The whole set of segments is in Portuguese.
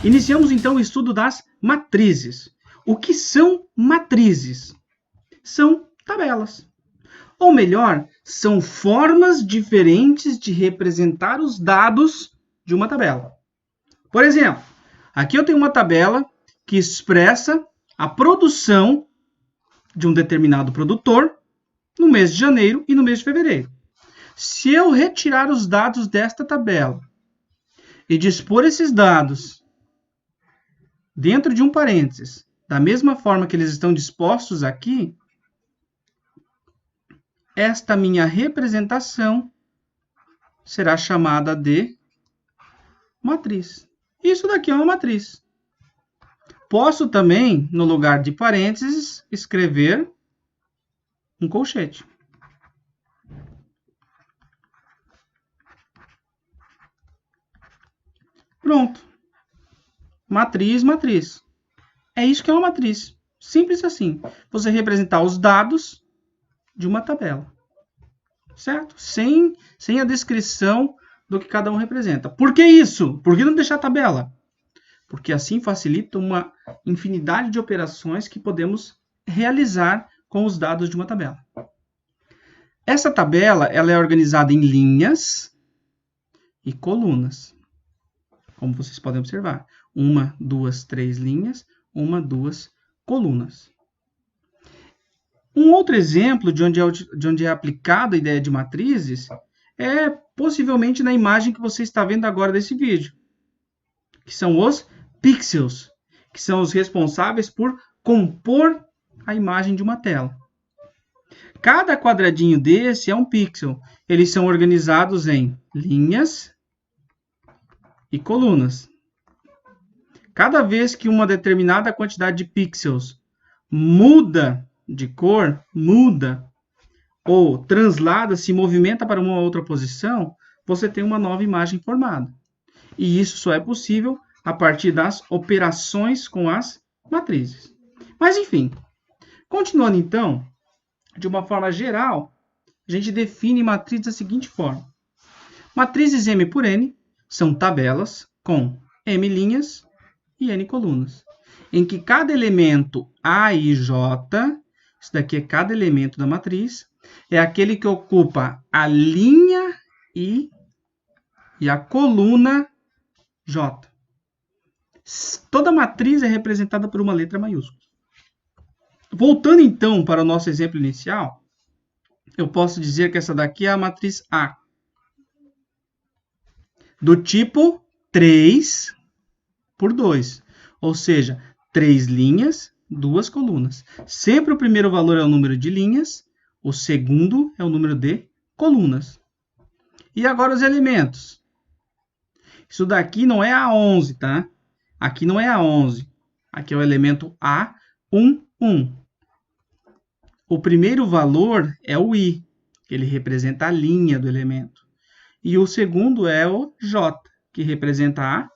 Iniciamos então o estudo das matrizes. O que são matrizes? São tabelas. Ou melhor, são formas diferentes de representar os dados de uma tabela. Por exemplo, aqui eu tenho uma tabela que expressa a produção de um determinado produtor no mês de janeiro e no mês de fevereiro. Se eu retirar os dados desta tabela e dispor esses dados dentro de um parênteses, da mesma forma que eles estão dispostos aqui, esta minha representação será chamada de matriz. Isso daqui é uma matriz. Posso também, no lugar de parênteses, escrever um colchete. Pronto. Matriz, matriz. É isso que é uma matriz. Simples assim. Você representar os dados de uma tabela. Certo? Sem a descrição do que cada um representa. Por que isso? Por que não deixar a tabela? Porque assim facilita uma infinidade de operações que podemos realizar com os dados de uma tabela. Essa tabela ela é organizada em linhas e colunas. Como vocês podem observar. 1, 2, 3 linhas, 1, 2 colunas. Um outro exemplo de onde é aplicada a ideia de matrizes é possivelmente na imagem que você está vendo agora desse vídeo, que são os pixels, que são os responsáveis por compor a imagem de uma tela. Cada quadradinho desse é um pixel. Eles são organizados em linhas e colunas. Cada vez que uma determinada quantidade de pixels muda de cor, ou translada, se movimenta para uma outra posição, você tem uma nova imagem formada. E isso só é possível a partir das operações com as matrizes. Mas, enfim, continuando então, de uma forma geral, a gente define matriz da seguinte forma. Matrizes M por N são tabelas com M linhas e N colunas, em que cada elemento A e J, isso daqui é cada elemento da matriz, é aquele que ocupa a linha I e a coluna J. Toda matriz é representada por uma letra maiúscula. Voltando então para o nosso exemplo inicial, eu posso dizer que essa daqui é a matriz A, do tipo 3 por 2, ou seja, 3 linhas, 2 colunas. Sempre o primeiro valor é o número de linhas, o segundo é o número de colunas. E agora os elementos. Isso daqui não é A11, tá? Aqui não é A11. Aqui é o elemento A11. O primeiro valor é o I, que ele representa a linha do elemento. E o segundo é o J, que representa a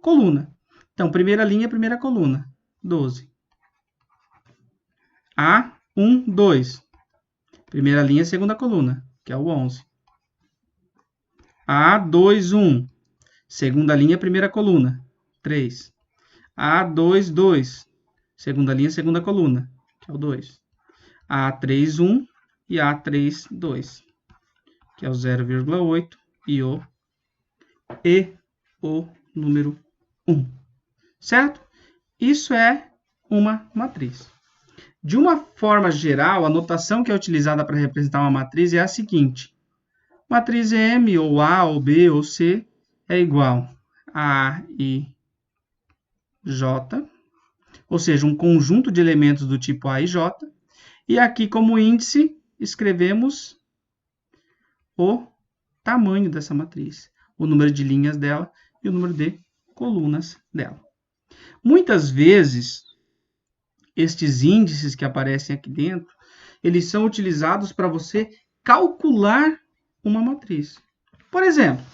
coluna. Então, primeira linha, primeira coluna, 12. A1, 2. Primeira linha, segunda coluna, que é o 11. A2, 1. Segunda linha, primeira coluna, 3. A2, 2. Segunda linha, segunda coluna, que é o 2. A3, 1 e A3, 2, que é o 0,8 e o número 1. Certo? Isso é uma matriz. De uma forma geral, a notação que é utilizada para representar uma matriz é a seguinte. Matriz M, ou A, ou B, ou C, é igual a I, J, ou seja, um conjunto de elementos do tipo A e J. E aqui, como índice, escrevemos o tamanho dessa matriz, o número de linhas dela e o número de colunas dela. Muitas vezes, estes índices que aparecem aqui dentro, eles são utilizados para você calcular uma matriz. Por exemplo,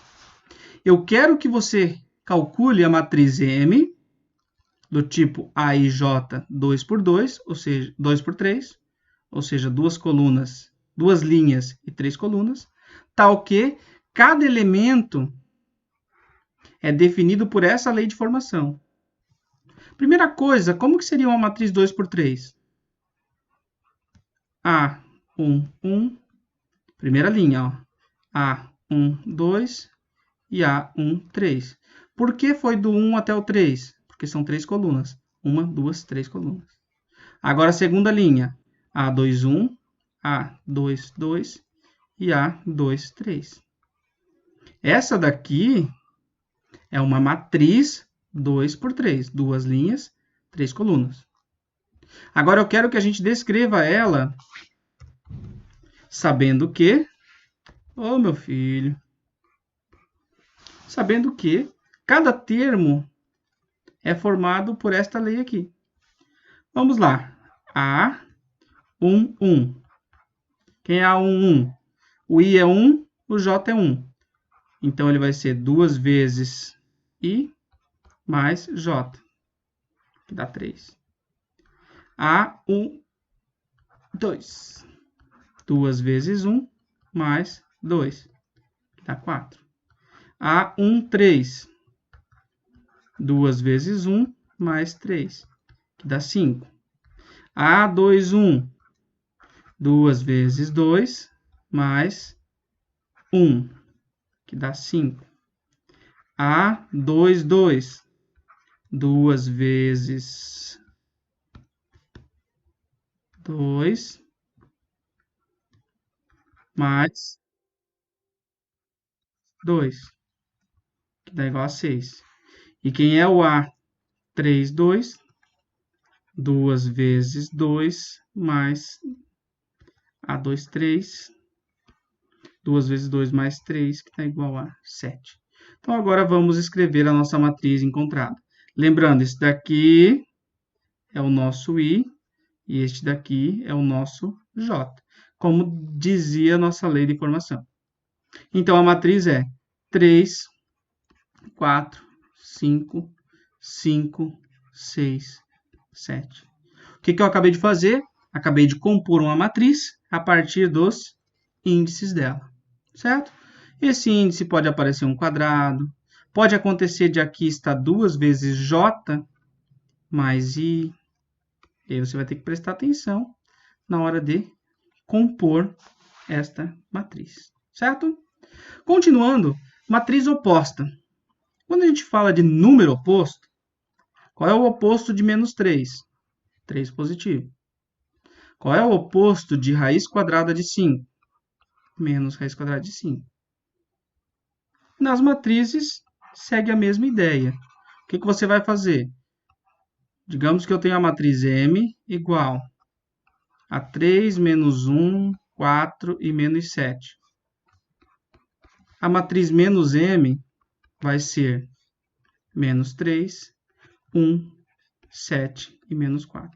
eu quero que você calcule a matriz M, do tipo A e J 2 por 2, ou seja, 2 por 3, ou seja, 2 colunas, 2 linhas e 3 colunas, tal que cada elemento é definido por essa lei de formação. Primeira coisa, como que seria uma matriz 2 por 3? A1, 1. Primeira linha, ó. A1, 2 e A1, 3. Por que foi do 1 até o 3? Porque são 3 colunas. 1, 2, 3 colunas. Agora a segunda linha. A2, 1, A2, 2 e A2, 3. Essa daqui é uma matriz 2 por 3. 2 linhas, 3 colunas. Agora eu quero que a gente descreva ela sabendo que... Ô, meu filho... Sabendo que cada termo é formado por esta lei aqui. Vamos lá. A1, 1. Quem é A1, 1? O I é 1, o J é 1. Então, ele vai ser 2 vezes I mais J, que dá 3. A1, 2. 2 vezes 1 mais 2, que dá 4. A1, 3. 2 vezes 1 mais 3, que dá 5. A2, 1. 2 vezes 2 mais 1, que dá 5. A2, 2. 2 vezes 2 mais 2, que dá igual a 6. E quem é o A3, 2? 2 vezes 2 mais A2, 3. 2 vezes 2 mais 3, que dá igual a 7. Então, agora vamos escrever a nossa matriz encontrada. Lembrando, esse daqui é o nosso I e este daqui é o nosso J, como dizia a nossa lei de formação. Então, a matriz é 3, 4, 5, 5, 6, 7. O que eu acabei de fazer? Acabei de compor uma matriz a partir dos índices dela, certo? Esse índice pode aparecer um quadrado, pode acontecer de aqui estar 2 vezes J mais I. E aí você vai ter que prestar atenção na hora de compor esta matriz, certo? Continuando, matriz oposta. Quando a gente fala de número oposto, qual é o oposto de menos 3? 3 positivo. Qual é o oposto de raiz quadrada de 5? Menos raiz quadrada de 5. Nas matrizes, segue a mesma ideia. O que você vai fazer? Digamos que eu tenho a matriz M igual a 3, menos 1, 4 e menos 7. A matriz menos M vai ser menos 3, 1, 7 e menos 4.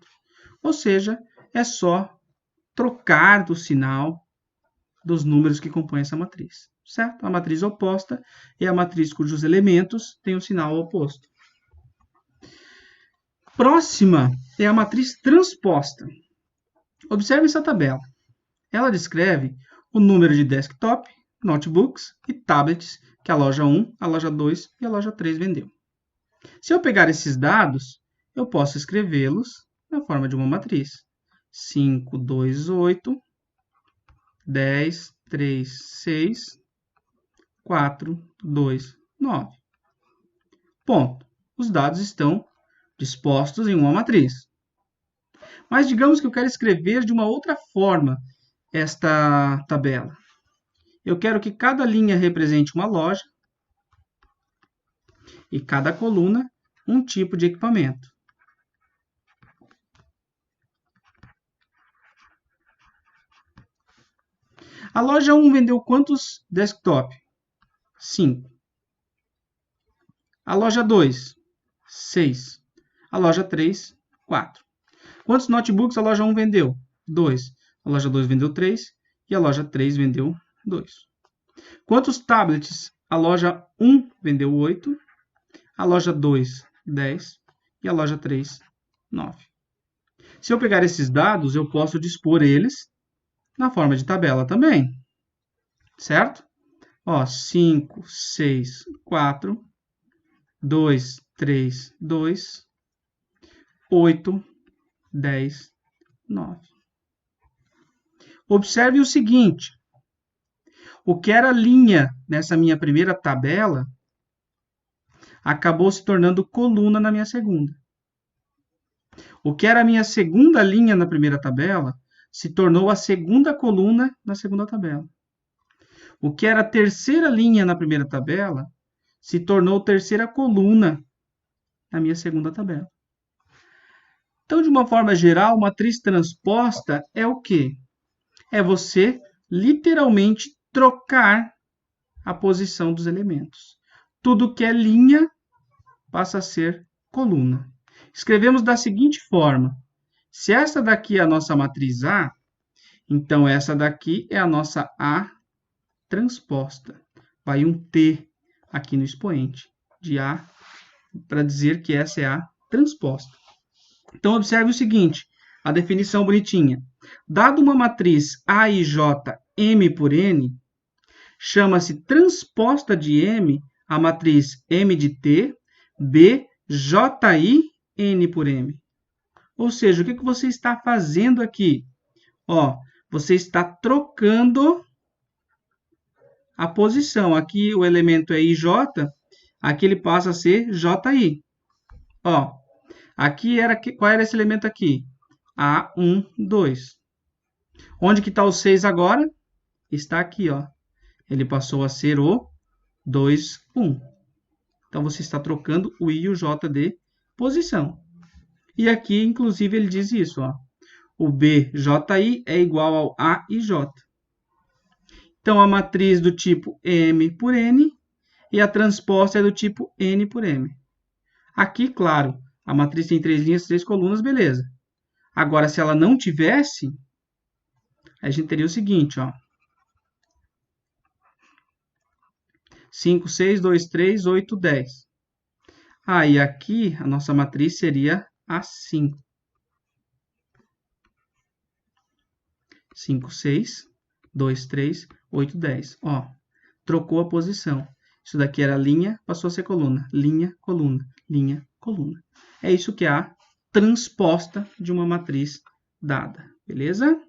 Ou seja, é só trocar do sinal dos números que compõem essa matriz, certo? A matriz oposta é a matriz cujos elementos têm o sinal oposto. Próxima é a matriz transposta. Observe essa tabela. Ela descreve o número de desktop, notebooks e tablets que a loja 1, a loja 2 e a loja 3 vendeu. Se eu pegar esses dados, eu posso escrevê-los na forma de uma matriz. 5, 2, 8, 10, 3, 6, 4, 2, 9. Ponto. Os dados estão dispostos em uma matriz. Mas digamos que eu quero escrever de uma outra forma esta tabela. Eu quero que cada linha represente uma loja e cada coluna um tipo de equipamento. A loja 1 vendeu quantos desktop? 5. A loja 2, 6. A loja 3, 4. Quantos notebooks a loja 1 vendeu? 2. A loja 2 vendeu 3 e a loja 3 vendeu 2. Quantos tablets a loja 1 vendeu? 8. A loja 2, 10 e a loja 3, 9. Se eu pegar esses dados, eu posso dispor eles na forma de tabela também, certo? Ó, 5, 6, 4, 2, 3, 2, 8, 10, 9. Observe o seguinte. O que era linha nessa minha primeira tabela acabou se tornando coluna na minha segunda. O que era a minha segunda linha na primeira tabela se tornou a segunda coluna na segunda tabela. O que era a terceira linha na primeira tabela se tornou terceira coluna na minha segunda tabela. Então, de uma forma geral, matriz transposta é o quê? É você literalmente trocar a posição dos elementos. Tudo que é linha passa a ser coluna. Escrevemos da seguinte forma. Se essa daqui é a nossa matriz A, então essa daqui é a nossa A transposta. Vai um T aqui no expoente de A para dizer que essa é a transposta. Então, observe o seguinte, a definição bonitinha. Dado uma matriz A e J, M por N, chama-se transposta de M a matriz M de T, B, JI, N por M. Ou seja, o que você está fazendo aqui? Ó, você está trocando a posição. Aqui o elemento é IJ, aqui ele passa a ser JI. Ó, aqui qual era esse elemento aqui? A1, 2. Onde que está o 6 agora? Está aqui, ó. Ele passou a ser o 2, 1. Então, você está trocando o I e o J de posição. E aqui, inclusive, ele diz isso, ó. O BJI é igual ao A e J. Então, a matriz do tipo M por N e a transposta é do tipo N por M. Aqui, claro, a matriz tem 3 linhas, 3 colunas, beleza. Agora, se ela não tivesse, a gente teria o seguinte, ó. 5, 6, 2, 3, 8, 10. Aí, aqui, a nossa matriz seria assim. 5, 6, 2, 3, 8, 10. Ó, trocou a posição. Isso daqui era linha, passou a ser coluna. Linha, coluna, linha, coluna. É isso que é a transposta de uma matriz dada. Beleza?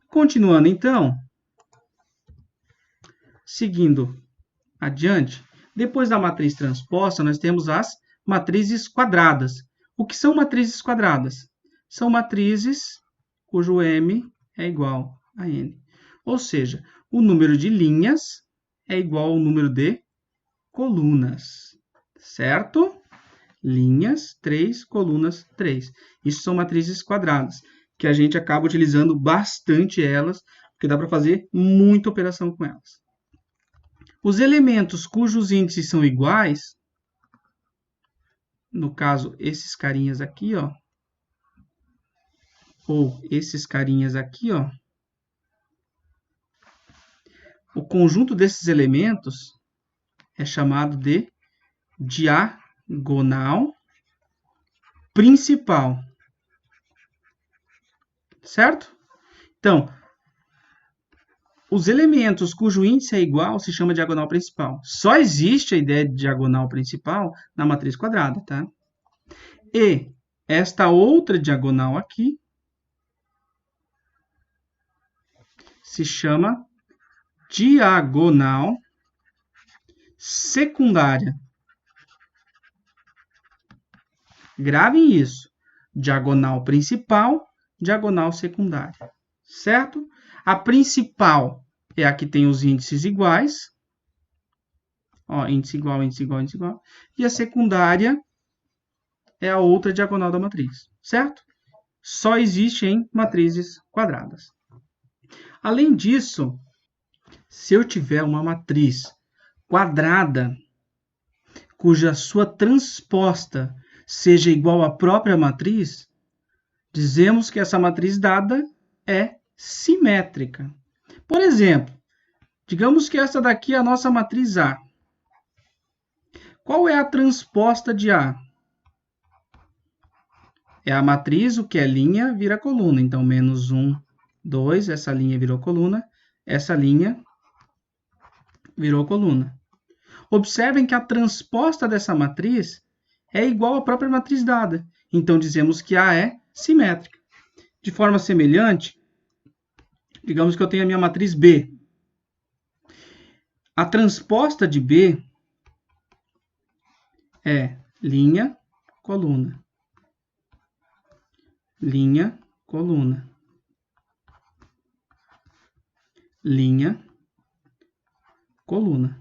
Continuando, então. Seguindo adiante. Depois da matriz transposta, nós temos as matrizes quadradas. O que são matrizes quadradas? São matrizes cujo M é igual a N. Ou seja, o número de linhas é igual ao número de colunas. Certo? Linhas, 3, colunas, 3. Isso são matrizes quadradas, que a gente acaba utilizando bastante elas, porque dá para fazer muita operação com elas. Os elementos cujos índices são iguais, no caso, esses carinhas aqui, ó, ou esses carinhas aqui, ó, o conjunto desses elementos é chamado de diagonal principal. Certo? Então, os elementos cujo índice é igual se chama diagonal principal. Só existe a ideia de diagonal principal na matriz quadrada, tá? E esta outra diagonal aqui se chama diagonal secundária. Gravem isso. Diagonal principal, diagonal secundária. Certo? A principal é a que tem os índices iguais. Ó, índice igual, índice igual, índice igual. E a secundária é a outra diagonal da matriz. Certo? Só existe em matrizes quadradas. Além disso, se eu tiver uma matriz quadrada, cuja sua transposta seja igual à própria matriz, dizemos que essa matriz dada é simétrica. Por exemplo, digamos que essa daqui é a nossa matriz A. Qual é a transposta de A? É a matriz, o que é linha, vira coluna. Então, menos 1, 2, essa linha virou coluna, essa linha virou coluna. Observem que a transposta dessa matriz é igual à própria matriz dada. Então, dizemos que A é simétrica. De forma semelhante, digamos que eu tenho a minha matriz B. A transposta de B é linha, coluna. Linha, coluna. Linha, coluna.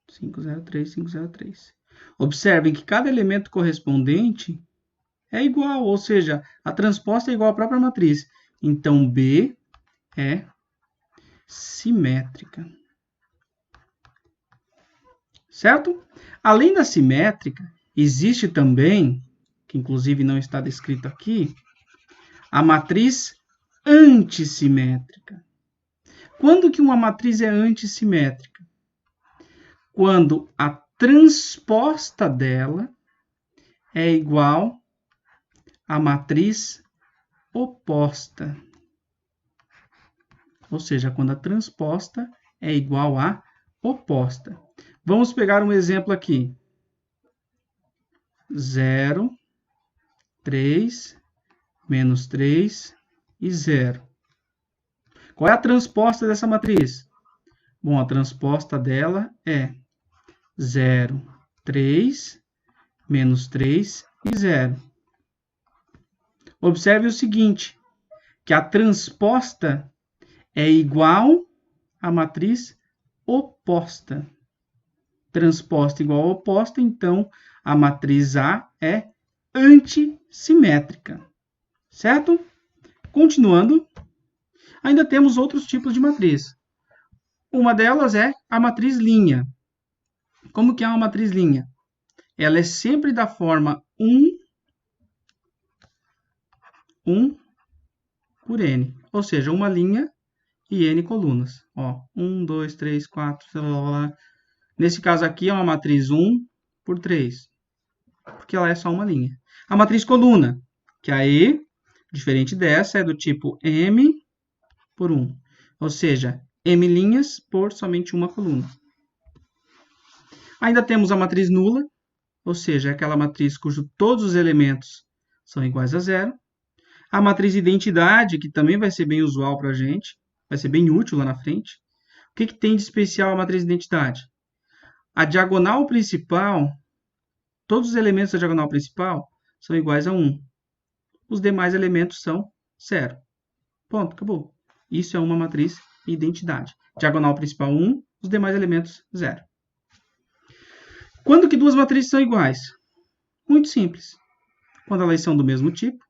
503, 503. Observem que cada elemento correspondente é igual, ou seja, a transposta é igual à própria matriz. Então, B é simétrica. Certo? Além da simétrica, existe também, que inclusive não está descrito aqui, a matriz antissimétrica. Quando que uma matriz é antissimétrica? Quando a transposta dela é igual à matriz oposta. Ou seja, quando a transposta é igual à oposta. Vamos pegar um exemplo aqui. 0, 3, menos 3 e 0. Qual é a transposta dessa matriz? Bom, a transposta dela é 0, 3, menos 3 e 0. Observe o seguinte, que a transposta é igual à matriz oposta. Transposta igual a oposta, então a matriz A é antissimétrica. Certo? Continuando, ainda temos outros tipos de matriz. Uma delas é a matriz linha. Como que é uma matriz linha? Ela é sempre da forma 1 por n, ou seja, uma linha e n colunas. Ó, 1, 2, 3, 4, blá, blá, blá. Nesse caso aqui é uma matriz 1 por 3, porque ela é só uma linha. A matriz coluna, que a E, diferente dessa, é do tipo M por 1, ou seja, M linhas por somente uma coluna. Ainda temos a matriz nula, ou seja, é aquela matriz cujo todos os elementos são iguais a zero. A matriz identidade, que também vai ser bem usual para a gente, vai ser bem útil lá na frente. O que tem de especial a matriz identidade? A diagonal principal, todos os elementos da diagonal principal são iguais a 1. Os demais elementos são 0. Ponto, acabou. Isso é uma matriz identidade. Diagonal principal 1, os demais elementos 0. Quando que duas matrizes são iguais? Muito simples. Quando elas são do mesmo tipo.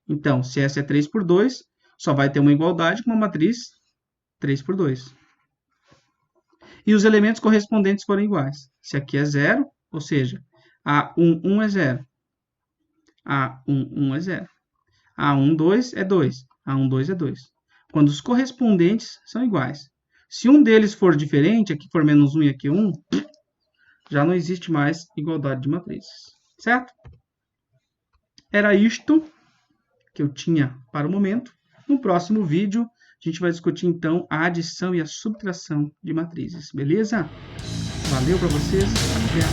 Então, se essa é 3 por 2, só vai ter uma igualdade com uma matriz 3 por 2. E os elementos correspondentes forem iguais. Se aqui é 0, ou seja, A1, 1 é 0. A1, 1 é 0. A1, 2 é 2. A1, 2 é 2. Quando os correspondentes são iguais. Se um deles for diferente, aqui for menos 1 e aqui 1, já não existe mais igualdade de matrizes. Certo? Era isto que eu tinha para o momento. No próximo vídeo, a gente vai discutir, então, a adição e a subtração de matrizes. Beleza? Valeu para vocês. Até.